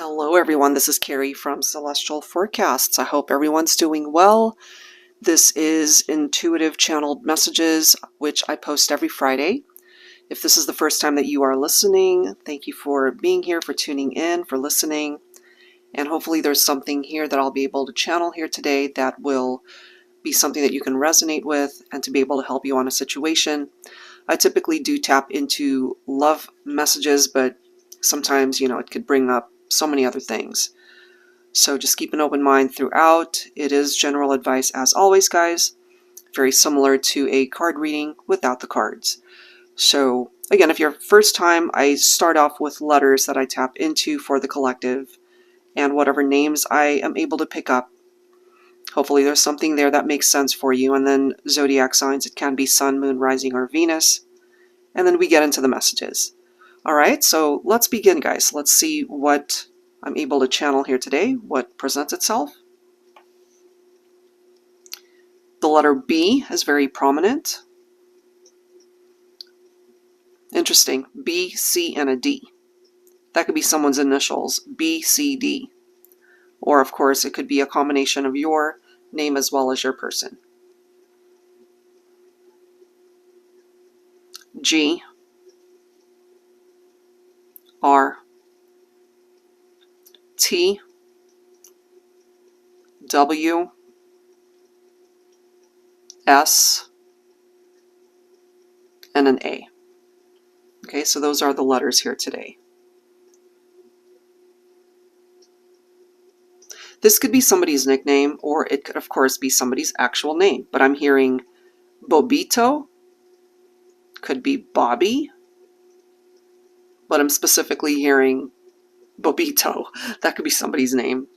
Hello everyone, this is Carrie from Celestial Forecasts. I hope everyone's doing well. This is intuitive channeled messages, which I post every Friday. If this is the first time that you are listening, thank you for being here, for tuning in, for listening. And hopefully there's something here that I'll be able to channel here today that will be something that you can resonate with and to be able to help you on a situation. I typically do tap into love messages, but sometimes, it could bring up so many other things. So just keep an open mind throughout. It is general advice as always, guys. Very similar to a card reading without the cards. So again, if you're first time, I start off with letters that I tap into for the collective and whatever names I am able to pick up. Hopefully there's something there that makes sense for you. And then zodiac signs, it can be sun, moon, rising, or Venus. And then we get into the messages. All right, so let's begin, guys. Let's see what I'm able to channel here today, what presents itself. The letter B is very prominent. Interesting. B, C, and a D. That could be someone's initials, B, C, D. Or, of course, it could be a combination of your name as well as your person. G, R, T, W, S, and an A. Okay, so those are the letters here today. This could be somebody's nickname, or it could, of course, be somebody's actual name. But I'm hearing Bobito, could be Bobby, but I'm specifically hearing Bobito. That could be somebody's name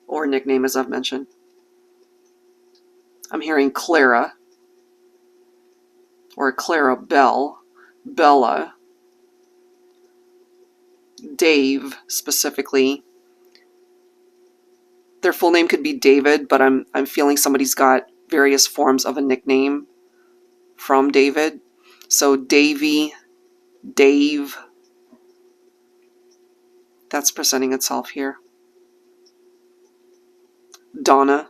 or nickname, as I've mentioned. I'm hearing Clara or Clara Bell, Bella, Dave specifically. Their full name could be David, but I'm feeling somebody's got various forms of a nickname from David. So Davy, Dave. That's presenting itself here. Donna.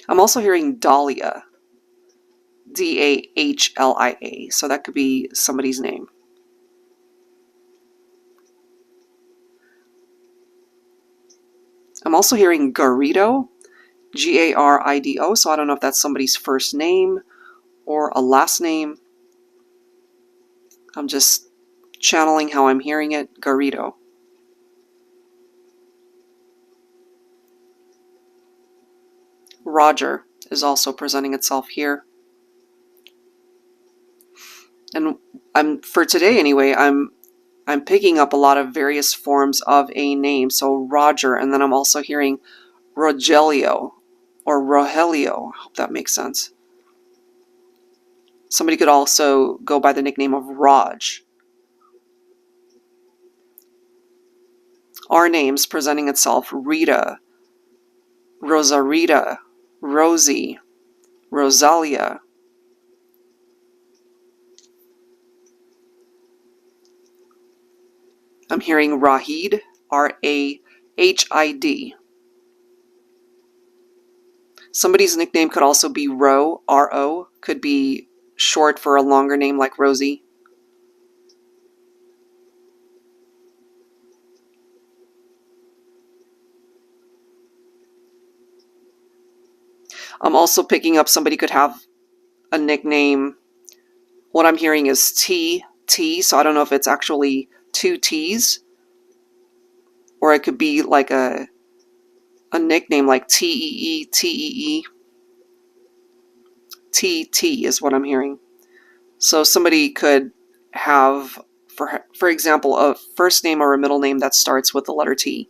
I'm also hearing Dahlia. D-A-H-L-I-A. So that could be somebody's name. I'm also hearing Garrido. G-A-R-I-D-O. So I don't know if that's somebody's first name or a last name. I'm just channeling how I'm hearing it. Garrido. Roger is also presenting itself here. And for today anyway, I'm picking up a lot of various forms of a name. So Roger, and then I'm also hearing Rogelio or Rogelio. I hope that makes sense. Somebody could also go by the nickname of Raj. Our names presenting itself: Rita, Rosarita, Rosie, Rosalia. I'm hearing Rahid, R-A-H-I-D. Somebody's nickname could also be Ro, R-O, could be short for a longer name like Rosie. I'm also picking up somebody could have a nickname. What I'm hearing is T, so I don't know if it's actually two T's, or it could be like a nickname like T-E-E, T-E-E. T-T is what I'm hearing. So somebody could have, for example, a first name or a middle name that starts with the letter T.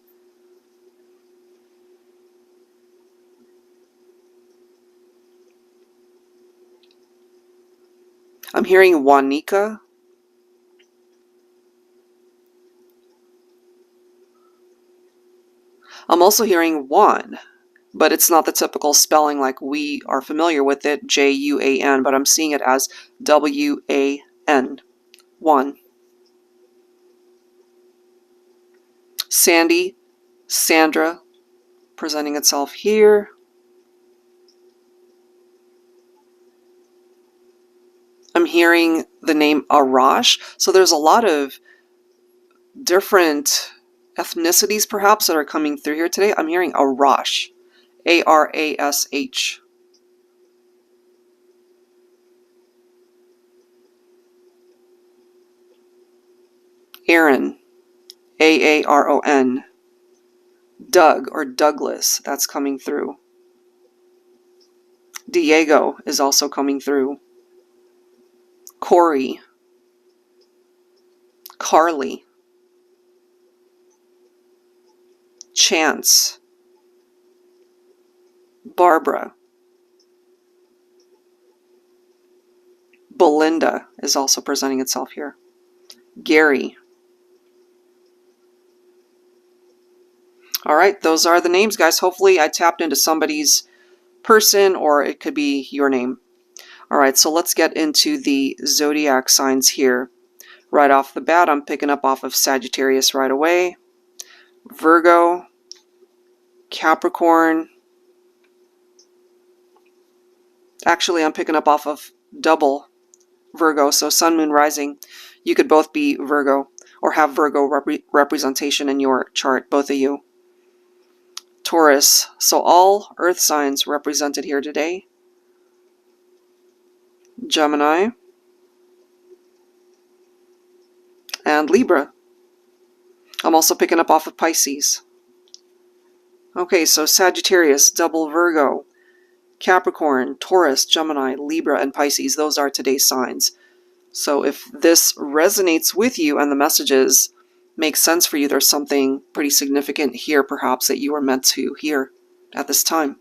I'm hearing Juanica. I'm also hearing Juan, but it's not the typical spelling like we are familiar with it, J-U-A-N, but I'm seeing it as W-A-N, Juan. Sandy, Sandra, presenting itself here. I'm hearing the name Arash. So there's a lot of different ethnicities perhaps that are coming through here today. I'm hearing Arash. A-R-A-S-H. Aaron. A-A-R-O-N. Doug or Douglas. That's coming through. Diego is also coming through. Corey. Carly. Chance. Barbara. Belinda is also presenting itself here. Gary. All right, those are the names, guys. Hopefully I tapped into somebody's person, or it could be your name. All right, so let's get into the zodiac signs here. Right off the bat, I'm picking up off of Sagittarius right away. Virgo. Capricorn. Actually, I'm picking up off of double Virgo, so Sun, Moon, Rising. You could both be Virgo or have Virgo representation in your chart, both of you. Taurus, so all earth signs represented here today. Gemini. And Libra. I'm also picking up off of Pisces. Okay, so Sagittarius, double Virgo, Capricorn, Taurus, Gemini, Libra, and Pisces. Those are today's signs. So if this resonates with you and the messages make sense for you, there's something pretty significant here perhaps that you are meant to hear at this time.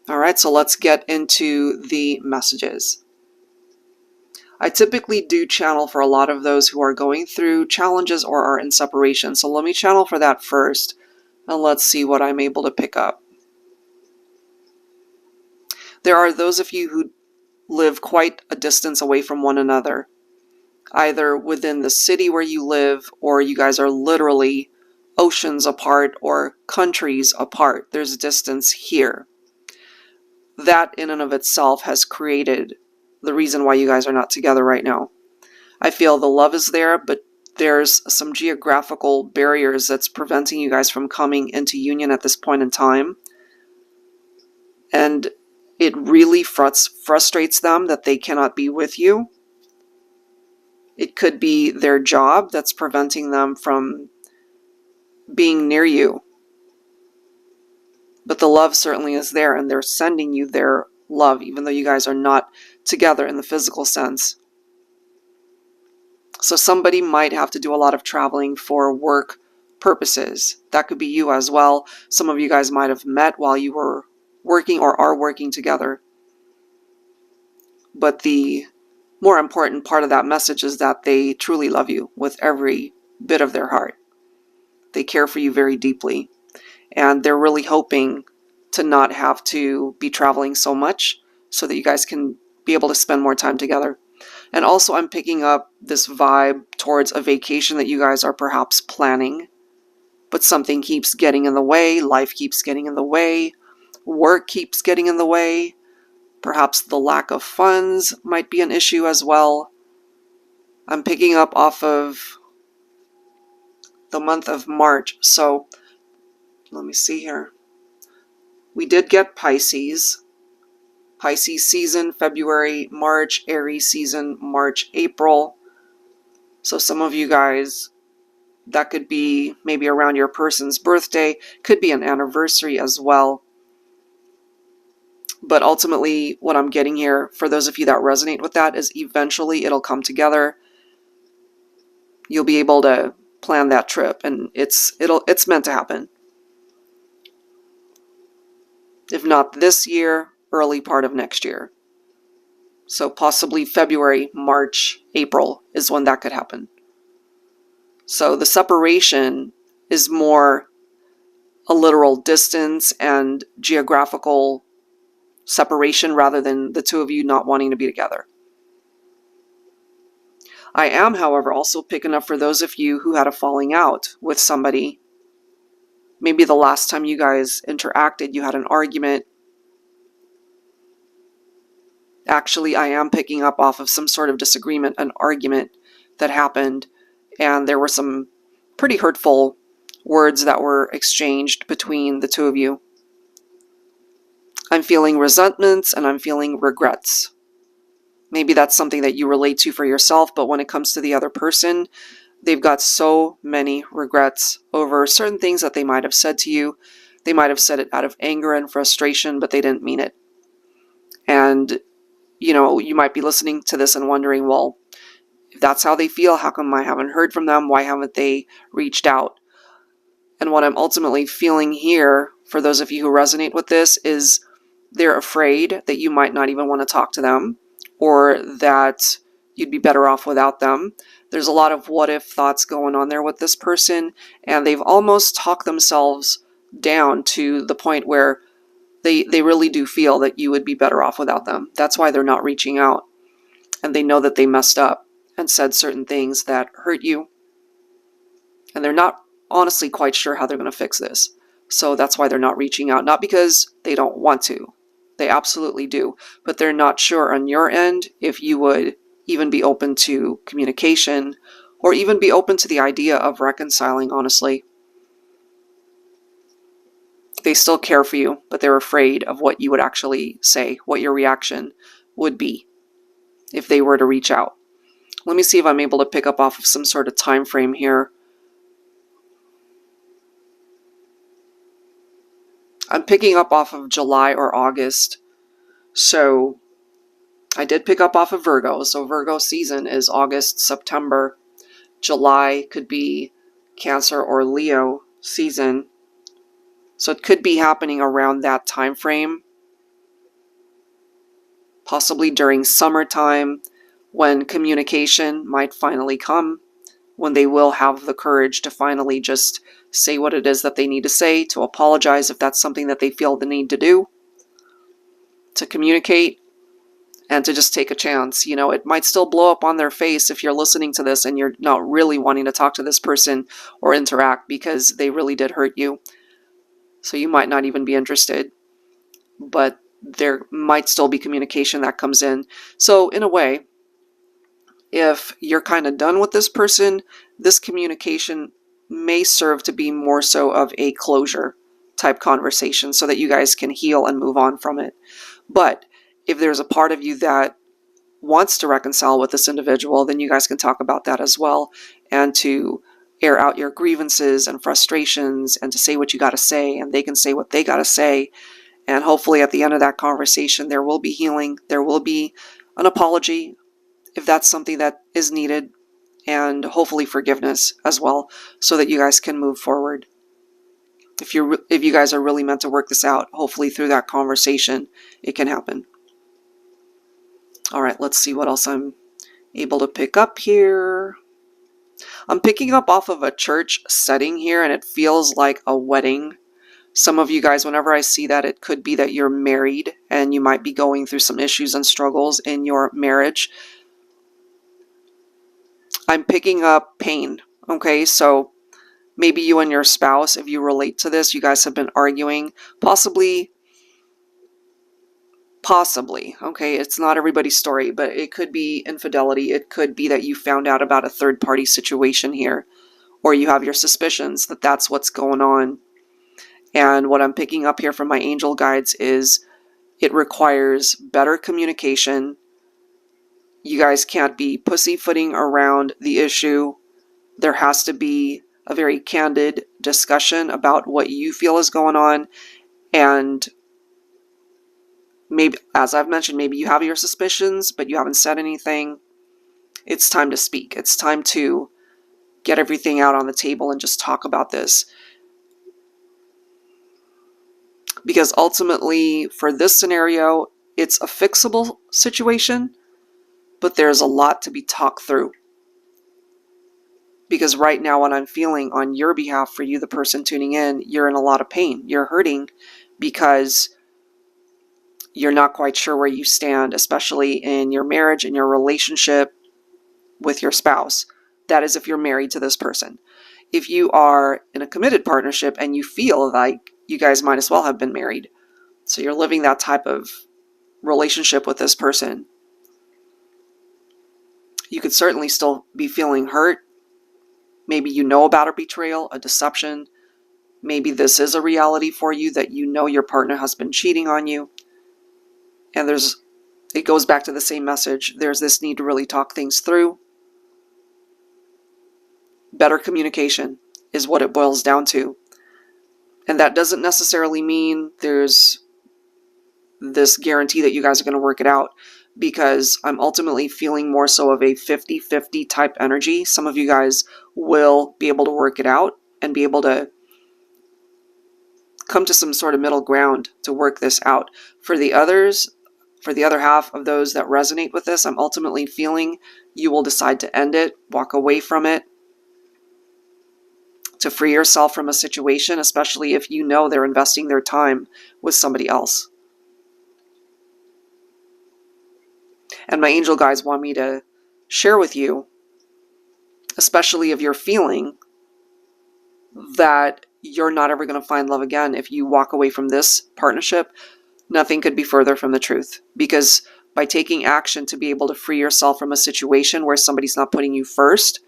All right, so let's get into the messages. I typically do channel for a lot of those who are going through challenges or are in separation. So let me channel for that first, and let's see what I'm able to pick up. There are those of you who live quite a distance away from one another, either within the city where you live, or you guys are literally oceans apart or countries apart. There's a distance here. That in and of itself has created the reason why you guys are not together right now. I feel the love is there, but there's some geographical barriers that's preventing you guys from coming into union at this point in time. And it really frustrates them that they cannot be with you. It could be their job that's preventing them from being near you. But the love certainly is there, and they're sending you their love, even though you guys are not together in the physical sense. So somebody might have to do a lot of traveling for work purposes. That could be you as well. Some of you guys might have met while you were working or are working together. But the more important part of that message is that they truly love you with every bit of their heart. They care for you very deeply. And they're really hoping to not have to be traveling so much so that you guys can be able to spend more time together. And also I'm picking up this vibe towards a vacation that you guys are perhaps planning, but something keeps getting in the way, life keeps getting in the way, work keeps getting in the way. Perhaps the lack of funds might be an issue as well. I'm picking up off of the month of March, so let me see here. We did get Pisces. Pisces season, February, March, Aries season, March, April. So some of you guys, that could be maybe around your person's birthday, could be an anniversary as well. But ultimately, what I'm getting here, for those of you that resonate with that, is eventually it'll come together. You'll be able to plan that trip, and it's meant to happen. If not this year, early part of next year. So possibly February, March, April is when that could happen. So the separation is more a literal distance and geographical separation rather than the two of you not wanting to be together. I am, however, also picking up for those of you who had a falling out with somebody. Maybe the last time you guys interacted, you had an argument. Actually, I am picking up off of some sort of disagreement, an argument that happened, and there were some pretty hurtful words that were exchanged between the two of you. I'm feeling resentments and I'm feeling regrets. Maybe that's something that you relate to for yourself, but when it comes to the other person, they've got so many regrets over certain things that they might have said to you. They might have said it out of anger and frustration, but they didn't mean it. And, you might be listening to this and wondering, well, if that's how they feel, how come I haven't heard from them? Why haven't they reached out? And what I'm ultimately feeling here, for those of you who resonate with this, is they're afraid that you might not even want to talk to them, or that you'd be better off without them. There's a lot of what-if thoughts going on there with this person, and they've almost talked themselves down to the point where they really do feel that you would be better off without them. That's why they're not reaching out. And they know that they messed up and said certain things that hurt you. And they're not honestly quite sure how they're going to fix this. So that's why they're not reaching out. Not because they don't want to. They absolutely do. But they're not sure on your end if you would even be open to communication, or even be open to the idea of reconciling, honestly. They still care for you, but they're afraid of what you would actually say, what your reaction would be if they were to reach out. Let me see if I'm able to pick up off of some sort of time frame here. I'm picking up off of July or August. So I did pick up off of Virgo. So Virgo season is August, September. July could be Cancer or Leo season. So it could be happening around that time frame. Possibly during summertime, when communication might finally come, when they will have the courage to finally just say what it is that they need to say, to apologize if that's something that they feel the need to do, to communicate, and to just take a chance. It might still blow up on their face if you're listening to this and you're not really wanting to talk to this person or interact because they really did hurt you. So you might not even be interested, but there might still be communication that comes in. So in a way, if you're kind of done with this person, this communication may serve to be more so of a closure type conversation so that you guys can heal and move on from it. But if there's a part of you that wants to reconcile with this individual, then you guys can talk about that as well, and to air out your grievances and frustrations, and to say what you got to say, and they can say what they got to say. And hopefully at the end of that conversation, there will be healing. There will be an apology if that's something that is needed, and hopefully forgiveness as well, so that you guys can move forward. If you guys are really meant to work this out, hopefully through that conversation, it can happen. All right, let's see what else I'm able to pick up here. I'm picking up off of a church setting here, and it feels like a wedding. Some of you guys, whenever I see that, it could be that you're married and you might be going through some issues and struggles in your marriage. I'm picking up pain, okay? So maybe you and your spouse, if you relate to this, you guys have been arguing, possibly, okay? It's not everybody's story, but it could be infidelity. It could be that you found out about a third-party situation here, or you have your suspicions that that's what's going on. And what I'm picking up here from my angel guides is it requires better communication. You guys can't be pussyfooting around the issue. There has to be a very candid discussion about what you feel is going on. And maybe, as I've mentioned, maybe you have your suspicions, but you haven't said anything. It's time to speak. It's time to get everything out on the table and just talk about this. Because ultimately, for this scenario, it's a fixable situation, but there's a lot to be talked through. Because right now, what I'm feeling on your behalf, for you, the person tuning in, you're in a lot of pain. You're hurting because you're not quite sure where you stand, especially in your marriage, in your relationship. with your spouse. That is if you're married to this person. If you are in a committed partnership and you feel like you guys might as well have been married, so you're living that type of relationship with this person, you could certainly still be feeling hurt. Maybe you know about a betrayal, a deception. Maybe this is a reality for you, that you know your partner has been cheating on you. And it goes back to the same message. There's this need to really talk things through. Better communication is what it boils down to. And that doesn't necessarily mean there's this guarantee that you guys are going to work it out, because I'm ultimately feeling more so of a 50-50 type energy. Some of you guys will be able to work it out and be able to come to some sort of middle ground to work this out. For the others, for the other half of those that resonate with this, I'm ultimately feeling you will decide to end it, walk away from it, to free yourself from a situation, especially if you know they're investing their time with somebody else. And my angel guides want me to share with you, especially if you're feeling that you're not ever going to find love again if you walk away from this partnership, nothing could be further from the truth. Because by taking action to be able to free yourself from a situation where somebody's not putting you first,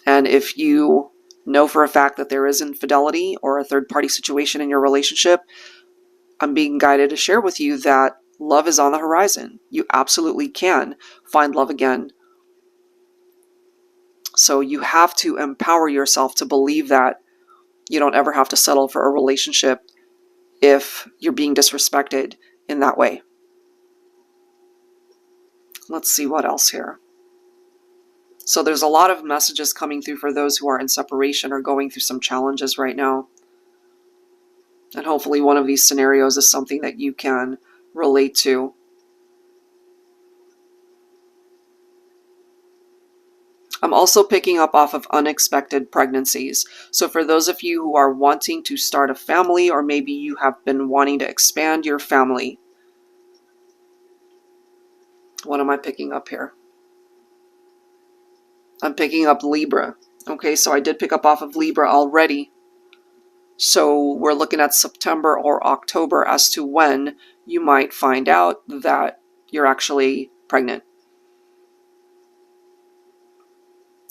and if you know for a fact that there is infidelity or a third-party situation in your relationship, I'm being guided to share with you that love is on the horizon. You absolutely can find love again. So you have to empower yourself to believe that you don't ever have to settle for a relationship if you're being disrespected in that way. Let's see what else here. So there's a lot of messages coming through for those who are in separation or going through some challenges right now. And hopefully one of these scenarios is something that you can relate to. I'm also picking up off of unexpected pregnancies. So for those of you who are wanting to start a family, or maybe you have been wanting to expand your family. What am I picking up here? I'm picking up Libra. Okay, so I did pick up off of Libra already. So we're looking at September or October as to when you might find out that you're actually pregnant.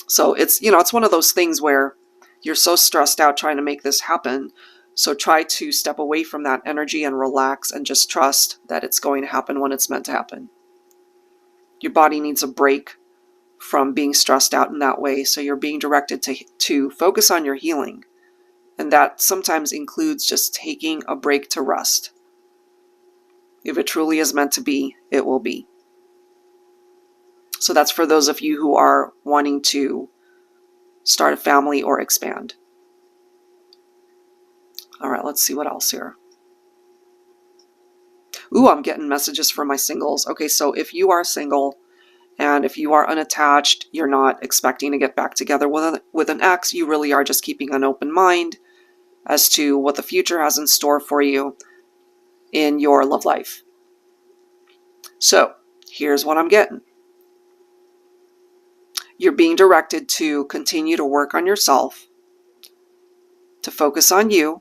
So it's one of those things where you're so stressed out trying to make this happen. So try to step away from that energy and relax and just trust that it's going to happen when it's meant to happen. Your body needs a break from being stressed out in that way. So you're being directed to focus on your healing. And that sometimes includes just taking a break to rest. If it truly is meant to be, it will be. So that's for those of you who are wanting to start a family or expand. All right, let's see what else here. Ooh, I'm getting messages from my singles. Okay, so if you are single and if you are unattached, you're not expecting to get back together with an ex, you really are just keeping an open mind as to what the future has in store for you in your love life. So here's what I'm getting. You're being directed to continue to work on yourself, to focus on you.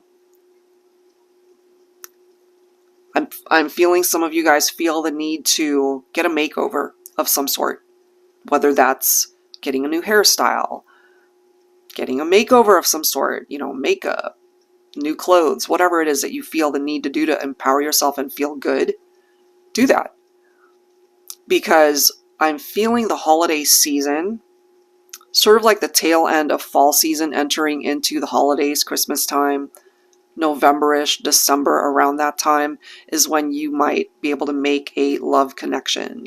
I'm feeling some of you guys feel the need to get a makeover of some sort, whether that's getting a new hairstyle, getting a makeover of some sort, makeup, new clothes, whatever it is that you feel the need to do to empower yourself and feel good, do that. Because I'm feeling the holiday season, sort of like the tail end of fall season entering into the holidays, Christmas time, November-ish, December, around that time is when you might be able to make a love connection.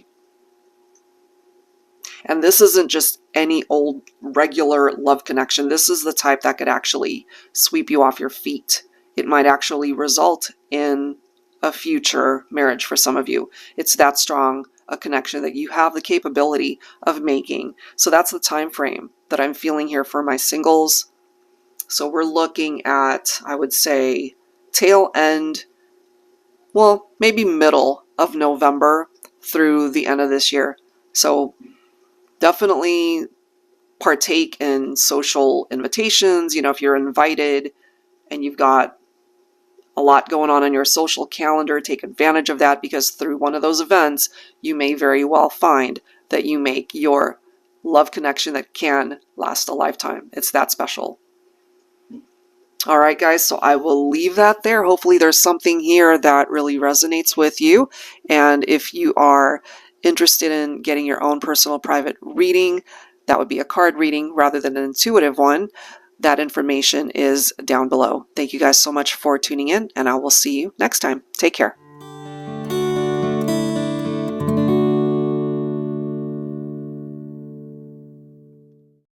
And this isn't just any old regular love connection. This is the type that could actually sweep you off your feet. It might actually result in a future marriage for some of you. It's that strong a connection that you have the capability of making. So that's the time frame that I'm feeling here for my singles. So we're looking at, I would say, tail end, well, maybe middle of November through the end of this year. So definitely partake in social invitations. You know, if you're invited and you've got a lot going on your social calendar, take advantage of that, because through one of those events, you may very well find that you make your love connection that can last a lifetime. It's that special. All right, guys, so I will leave that there. Hopefully there's something here that really resonates with you. And if you are interested in getting your own personal private reading, that would be a card reading rather than an intuitive one, that information is down below. Thank you guys so much for tuning in, and I will see you next time. Take care.